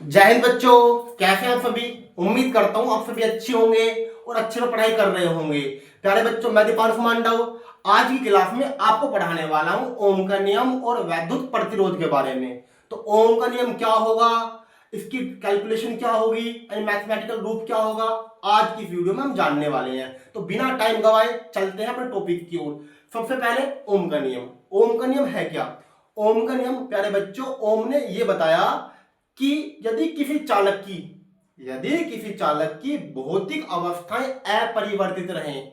जय हिंद बच्चों, कैसे हैं आप सभी। उम्मीद करता हूँ आप सभी अच्छे होंगे और अच्छे से पढ़ाई कर रहे होंगे। प्यारे बच्चों, मैं दीपांशु मांडव आज की क्लास में आपको पढ़ाने वाला हूँ ओम का नियम और वैद्युत प्रतिरोध के बारे में। तो ओम का नियम क्या होगा, इसकी कैलकुलेशन क्या होगी, मैथमेटिकल रूप क्या होगा, आज की वीडियो में हम जानने वाले हैं। तो बिना टाइम गवाए चलते हैं अपने टॉपिक की ओर। सबसे पहले ओम का नियम। ओम का नियम है क्या? ओम का नियम प्यारे बच्चों, ओम ने यह बताया कि यदि किसी चालक की भौतिक अवस्थाएं अपरिवर्तित रहें,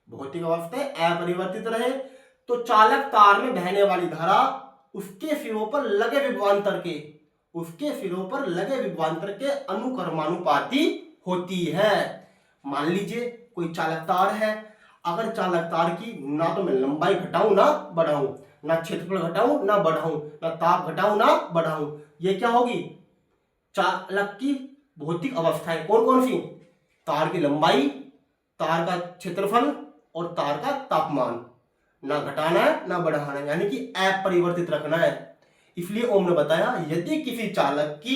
भौतिक अवस्थाएं अपरिवर्तित रहे, तो चालक तार में बहने वाली धारा उसके सिरों पर लगे विभवांतर के अनुक्रमानुपाती होती है। मान लीजिए कोई चालक तार है, अगर चालक तार की ना तो मैं लंबाई घटाऊं ना बढ़ाऊं, ना क्षेत्रफल घटाऊं ना बढ़ाऊं, ना ताप घटाऊं ना बढ़ाऊं, ये क्या होगी? चालक की भौतिक अवस्थाएं कौन कौन सी? तार की लंबाई, तार का क्षेत्रफल और तार का तापमान। ना घटाना है ना बढ़ाना है, यानी कि अपरिवर्तित रखना है। इसलिए ओम ने बताया यदि किसी चालक की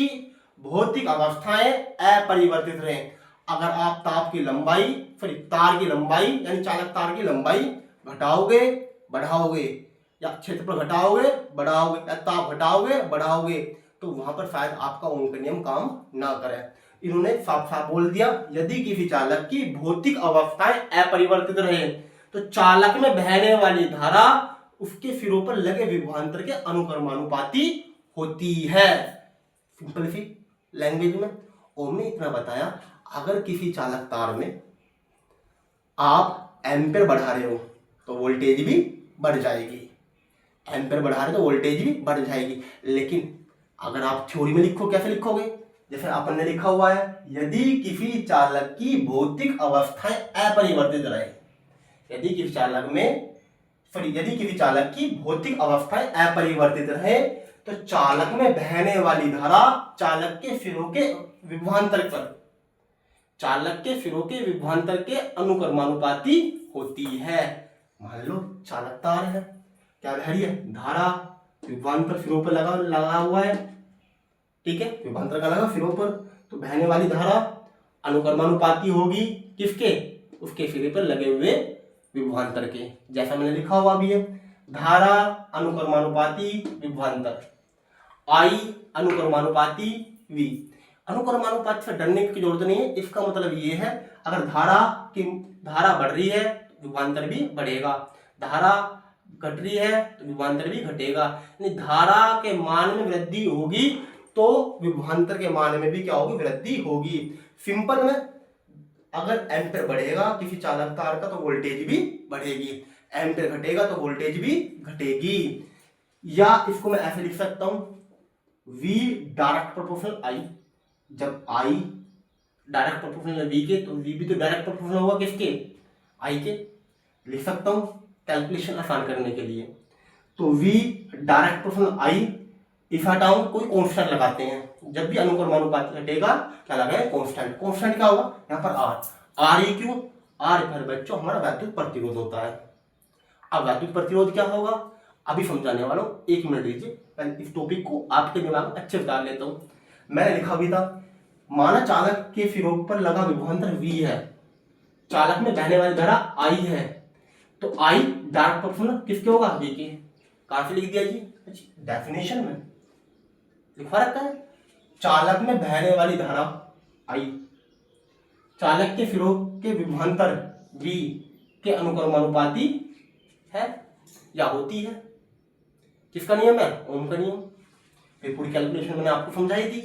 भौतिक अवस्थाएं अपरिवर्तित रहें, अगर आप तार की लंबाई यानी चालक तार की लंबाई घटाओगे बढ़ाओगे, या क्षेत्रफल घटाओगे बढ़ाओगे, या ताप घटाओगे बढ़ाओगे, तो वहां पर शायद आपका ओम का नियम काम ना करे। इन्होंने साफ साफ बोल दिया यदि किसी चालक की भौतिक अवस्थाएं अपरिवर्तित रहे, तो चालक में बहने वाली धारा उसके सिरों पर लगे विभवांतर के अनुक्रमानुपाती होती है। सिंपल सी लैंग्वेज में ओम ने इतना बताया, अगर किसी चालक तार में आप एम्पेयर बढ़ा रहे हो तो वोल्टेज भी बढ़ जाएगी, एम्पेयर बढ़ा रहे हो तो वोल्टेज भी बढ़ जाएगी। लेकिन अगर आप थ्योरी में लिखो, कैसे लिखोगे? जैसे अपन ने लिखा हुआ है, यदि किसी चालक की भौतिक अवस्थाएं अपरिवर्तित रहे, यदि किसी चालक की भौतिक अवस्थाएं अपरिवर्तित रहे, तो चालक में बहने वाली धारा चालक के सिरों के विभवांतर के अनुक्रमानुपाती होती है। मान लो चालक तार है, क्या बह रही है? धारा विभवांतर सिरों पर लगा हुआ है, ठीक है, विभवांतर का लगा सिरों पर, तो बहने वाली धारा अनुक्रमानुपाती होगी किसके? उसके सिरे पर लगे हुए विभवांतर के। जैसा मैंने लिखा हुआ भी है, धारा अनुक्रमानुपाती विभवांतर, आई अनुक्रमानुपाती वी। अनुक्रमानुपात से डरने की जरूरत नहीं है। इसका मतलब ये है, अगर धारा बढ़ रही है तो विभवांतर भी बढ़ेगा, धारा घट रही है तो विभवांतर भी घटेगा। यानी धारा के मान में वृद्धि होगी तो विभवांतर के मान में भी क्या होगी? वृद्धि होगी। सिंपल में, अगर एम्पेयर बढ़ेगा किसी चालक तार का तो वोल्टेज भी बढ़ेगी, एम्पेयर घटेगा तो वोल्टेज भी घटेगी। या इसको मैं ऐसे लिख सकता हूं, V डायरेक्ट प्रोपोर्शनल I। जब I डायरेक्ट प्रोपोर्शनल V के, तो V भी तो डायरेक्ट प्रोपोर्शनल होगा किसके? I के। लिख सकता हूं कैलकुलेशन आसान करने के लिए। तो V डायरेक्ट प्रोपोर्शनल I, इस हटाऊं कोई कांस्टेंट लगाते हैं। जब भी अनुक्रमानुपाती घटेगा क्या लगाए? कांस्टेंट। कांस्टेंट क्या होगा? यहाँ पर R ही क्यों? R पर बच्चों हमारा वैद्युत प्रतिरोध होता है। अब वैद्युत प्रतिरोध क्या होगा अभी समझाने वाला हूँ, 1 मिनट दीजिए, पहले इस टॉपिक को आपके दिमाग में अच्छे से उतार लेता हूँ। मैंने लिखा भी था, माना चालक के सिरों पर लगा विभवांतर V है, चालक में बहने वाली धारा I है, तो I डायरेक्ट प्रोपोर्शनल किसके होगा? V के। कहां से लिख दिया जी? डेफिनेशन में लिखवा रखा है, चालक में बहने वाली धारा I चालक के सिरों के विभवांतर V के अनुक्रमानुपाती है या होती है। किसका नियम है? ओम का नियम। फिर पूरी कैलकुलेशन मैंने आपको समझाई थी।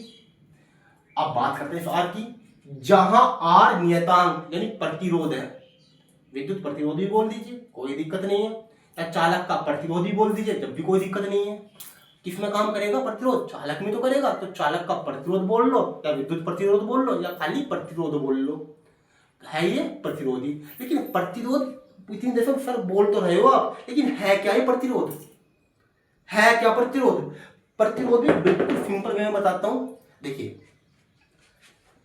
अब बात करते हैं इस R की, जहां R नियतांक यानी प्रतिरोध है, विद्युत प्रतिरोध भी बोल दीजिए, कोई दिक्कत नहीं है, या चालक का प्रतिरोध भी बोल दीजिए, जब भी कोई दिक्कत नहीं है। किसमें काम करेगा प्रतिरोध? चालक में तो करेगा, तो चालक का प्रतिरोध बोल लो, या विद्युत प्रतिरोध बोल लो, या खाली प्रतिरोध बोल लो, है ये प्रतिरोधी। लेकिन प्रतिरोध इतनी देर से सर बोल तो रहे हो आप, लेकिन है क्या ये प्रतिरोध? है क्या प्रतिरोध? प्रतिरोध भी बिल्कुल सिंपल वे में बताता हूं। देखिए,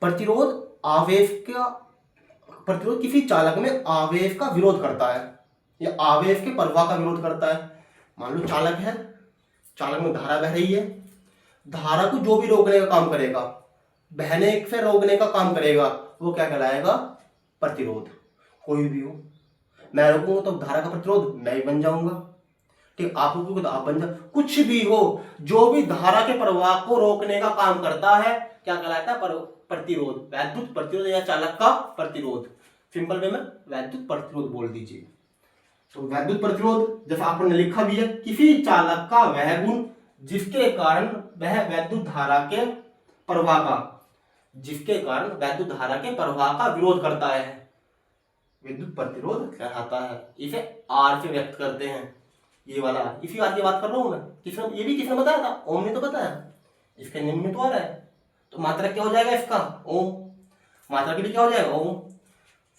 प्रतिरोध किसी चालक में आवेश का विरोध करता है या आवेश के प्रवाह का विरोध करता है। मान लो चालक है, चालक में धारा बह रही है, धारा को जो भी रोकने का काम करेगा, बहने से रोकने का काम करेगा वो क्या कहलाएगा? प्रतिरोध। कोई भी हो, मैं रोकूंगा तो धारा का प्रतिरोध मैं ही बन जाऊंगा, ठीक, आप रोकोगे तो आप बन जाओ। कुछ भी हो, जो भी धारा के प्रवाह को रोकने का काम करता है क्या कहलाता है? प्रतिरोध, वैद्युत प्रतिरोध या चालक का प्रतिरोध। सिंपल वे में वैद्युत प्रतिरोध बोल दीजिए। तो वैद्युत प्रतिरोध जैसा आपने लिखा भी है, किसी चालक का वह गुण जिसके कारण वह वैद्युत धारा के प्रवाह का, जिसके कारण वैद्युत धारा के प्रवाह का विरोध करता है, विद्युत प्रतिरोध कहलाता है। इसे आर से व्यक्त करते हैं। ये वाला इसी बात की बात कर रहा हूं मैं। किसने, ये भी किसने बताया था? ओम ने तो बताया। इसके निम्न में तो आ रहा है, तो मात्रा क्या हो जाएगा इसका? ओम। मात्रा के लिए क्या हो जाएगा? ओम।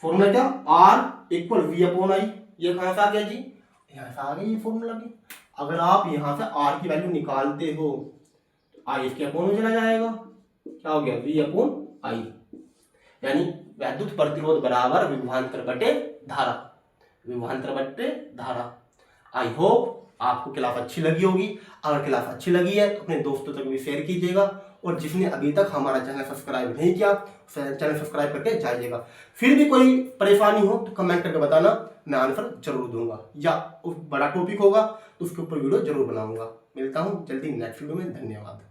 फॉर्मूला क्या? R equal V upon I. ये कहां से आ गया जी? यहां से आ गया ये फॉर्मूला भी। अगर आप यहां से आर की वैल्यू निकालते हो तो आई इसके अपॉन में चला जाएगा। क्या हो गया? V upon I. यानी वैद्युत प्रतिरोध बराबर विभवांतर बटे धारा, विभवांतर बटे धारा। आई होप आपको क्लास अच्छी लगी होगी। अगर क्लास अच्छी लगी है तो अपने दोस्तों तक भी शेयर कीजिएगा, और जिसने अभी तक हमारा चैनल सब्सक्राइब नहीं किया चैनल सब्सक्राइब करके जाइएगा। फिर भी कोई परेशानी हो तो कमेंट करके बताना, मैं आंसर जरूर दूंगा, या बड़ा टॉपिक होगा तो उसके ऊपर वीडियो जरूर बनाऊंगा। मिलता हूँ जल्दी नेक्स्ट वीडियो में। धन्यवाद।